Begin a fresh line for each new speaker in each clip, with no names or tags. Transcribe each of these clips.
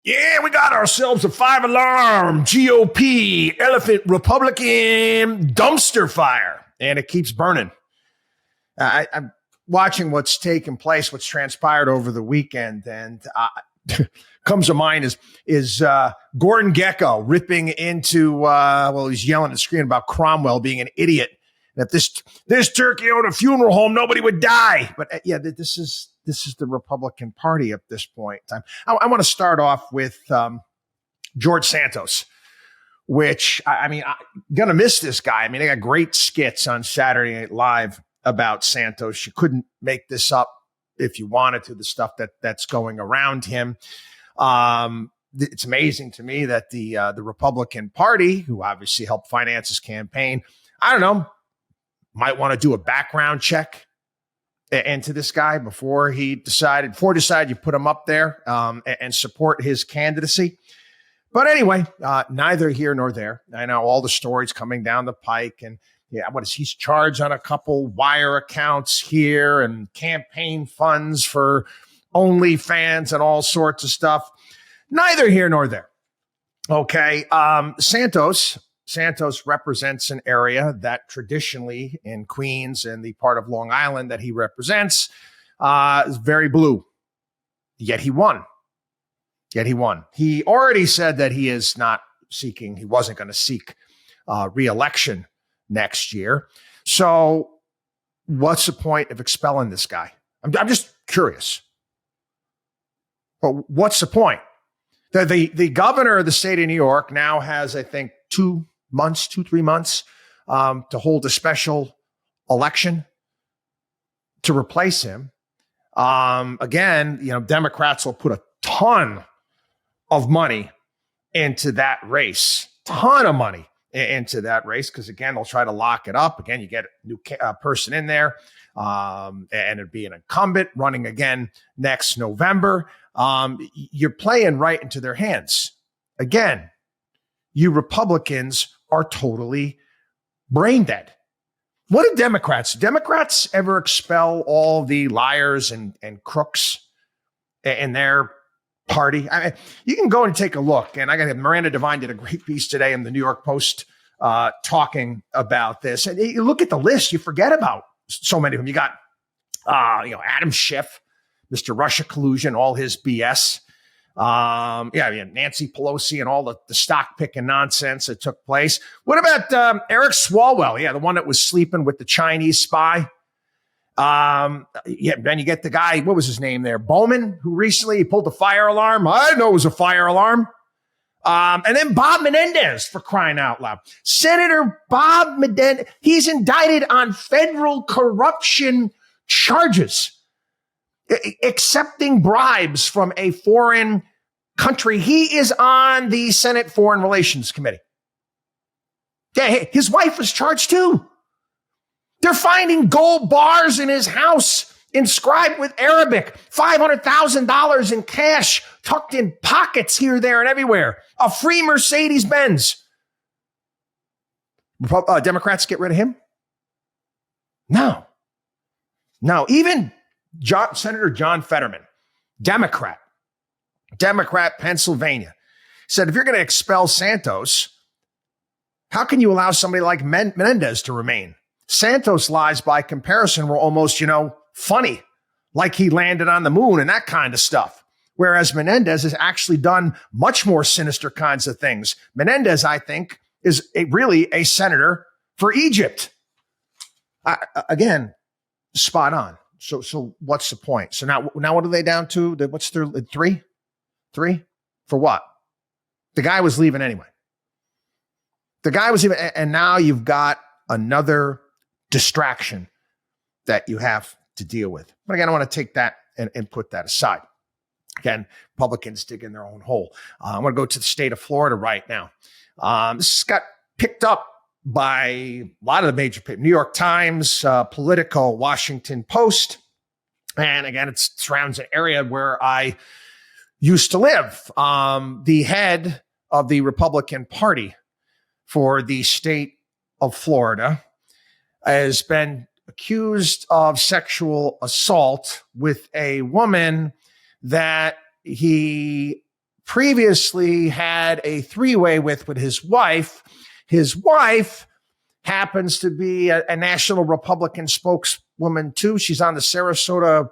Yeah, we got ourselves a 5-alarm GOP elephant Republican dumpster fire, and it keeps burning. I'm watching what's taken place, what's transpired over the weekend, and comes to mind is Gordon Gekko ripping into, he's yelling and screaming about Cromwell being an idiot. And if this turkey owned a funeral home, nobody would die. But this is the Republican Party at this point in time. I want to start off with George Santos, which, I'm going to miss this guy. They got great skits on Saturday Night Live about Santos. You couldn't make this up if you wanted to, the stuff that's going around him. It's amazing to me that the Republican Party, who obviously helped finance his campaign, I don't know, might want to do a background check into this guy before decide you put him up there and support his candidacy. But anyway, neither here nor there. I know all the stories coming down the pike, and he's charged on a couple wire accounts here and campaign funds for OnlyFans and all sorts of stuff. Neither here nor there. Okay. Santos represents an area that traditionally in Queens and the part of Long Island that he represents is very blue. Yet he won. He already said that he wasn't going to seek re-election next year. So what's the point of expelling this guy? I'm just curious. But what's the point? The governor of the state of New York now has, I think, 3 months to hold a special election to replace him. Again, Democrats will put a ton of money into that race, because again, they'll try to lock it up. Again, you get a new person in there, and it'd be an incumbent running again next November. You're playing right into their hands. Again, you Republicans are totally brain dead. What do Democrats ever expel all the liars and crooks in their party? You can go and take a look. And Miranda Devine did a great piece today in the New York Post talking about this. And you look at the list, you forget about so many of them. You got, Adam Schiff, Mr. Russia collusion, all his BS. Nancy Pelosi and all the stock picking nonsense that took place. What about Eric Swalwell? Yeah, the one that was sleeping with the Chinese spy. Then you get the guy, what was his name there? Bowman, who recently pulled the fire alarm. I didn't know it was a fire alarm. And then Bob Menendez, for crying out loud. Senator Bob Menendez, he's indicted on federal corruption charges, accepting bribes from a foreign country. He is on the Senate Foreign Relations Committee. Yeah, his wife was charged too. They're finding gold bars in his house inscribed with Arabic, $500,000 in cash tucked in pockets here, there, and everywhere. A free Mercedes-Benz. Democrats get rid of him? No. Even Senator John Fetterman, Democrat, Pennsylvania, said, if you're going to expel Santos, how can you allow somebody like Menendez to remain? Santos' lies, by comparison, were almost, funny, like he landed on the moon and that kind of stuff. Whereas Menendez has actually done much more sinister kinds of things. Menendez, I think, is really a senator for Egypt. Again, spot on. So what's the point? So now what are they down to? What's their three? For what? The guy was leaving anyway. And now you've got another distraction that you have to deal with. But again, I want to take that and put that aside. Again, Republicans dig in their own hole. I want to go to the state of Florida right now. This got picked up by a lot of the major papers, New York Times, Politico, Washington Post. And again, it surrounds an area where I used to live. The head of the Republican Party for the state of Florida has been accused of sexual assault with a woman that he previously had a three-way with his wife. His wife happens to be a national Republican spokeswoman too. She's on the Sarasota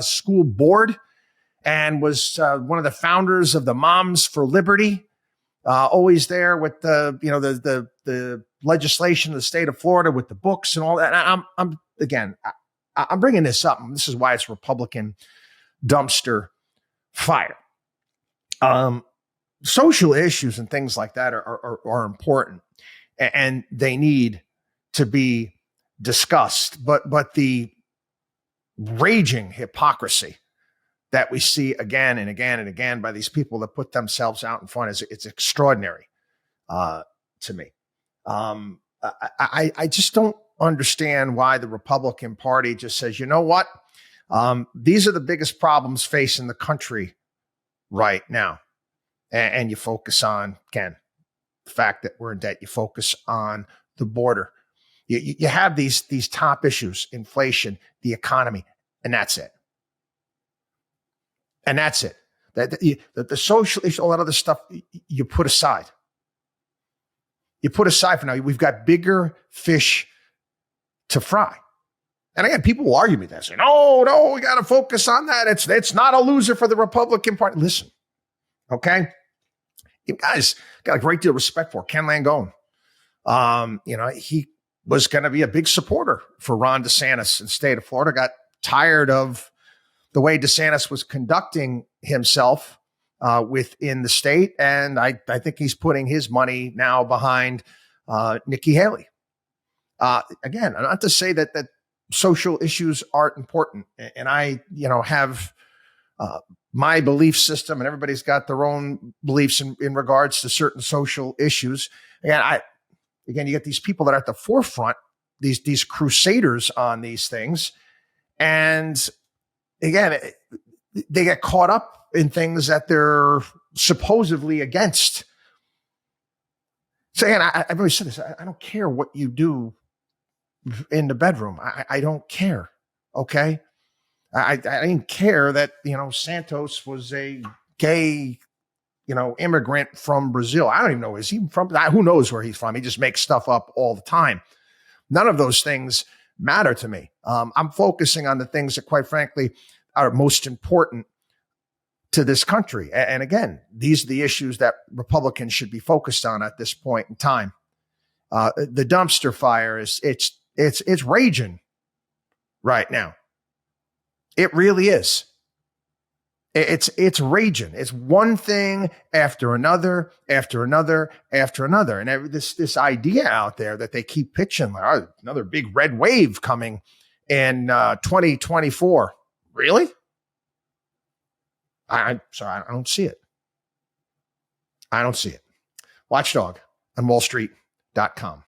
school board and was one of the founders of the Moms for Liberty. Always there with the legislation of the state of Florida with the books and all that. And I'm bringing this up. This is why it's Republican dumpster fire. Social issues and things like that are important, and they need to be discussed. But the raging hypocrisy that we see again and again and again by these people that put themselves out in front it's extraordinary to me. I just don't understand why the Republican Party just says, you know what? These are the biggest problems facing the country right now. And you focus on, again, the fact that we're in debt. You focus on the border. You have these top issues, inflation, the economy, and that's it. And that's it. The social issue, all that other stuff, you put aside. You put aside for now. We've got bigger fish to fry. And again, people will argue with that, saying, no, we got to focus on that. It's not a loser for the Republican Party. Listen, okay? You guys got a great deal of respect for Ken Langone. He was going to be a big supporter for Ron DeSantis in the state of Florida, got tired of the way DeSantis was conducting himself within the state. And I think he's putting his money now behind Nikki Haley. Again, not to say that social issues aren't important. And I, have my belief system, and everybody's got their own beliefs in regards to certain social issues. Again, you get these people that are at the forefront, these crusaders on these things. And again, they get caught up in things that they're supposedly against. So again, I've always said this, I don't care what you do in the bedroom. I don't care. Okay. I didn't care that, Santos was a gay, immigrant from Brazil. I don't even know, is he from, who knows where he's from? He just makes stuff up all the time. None of those things matter to me. I'm focusing on the things that, quite frankly, are most important to this country. And again, these are the issues that Republicans should be focused on at this point in time. The dumpster fire it's raging right now. It really is. It's raging. It's one thing after another, after another, after another. And this idea out there that they keep pitching, like, another big red wave coming in 2024. Really? I'm sorry, I don't see it. I don't see it. WatchDog on WallStreet.com.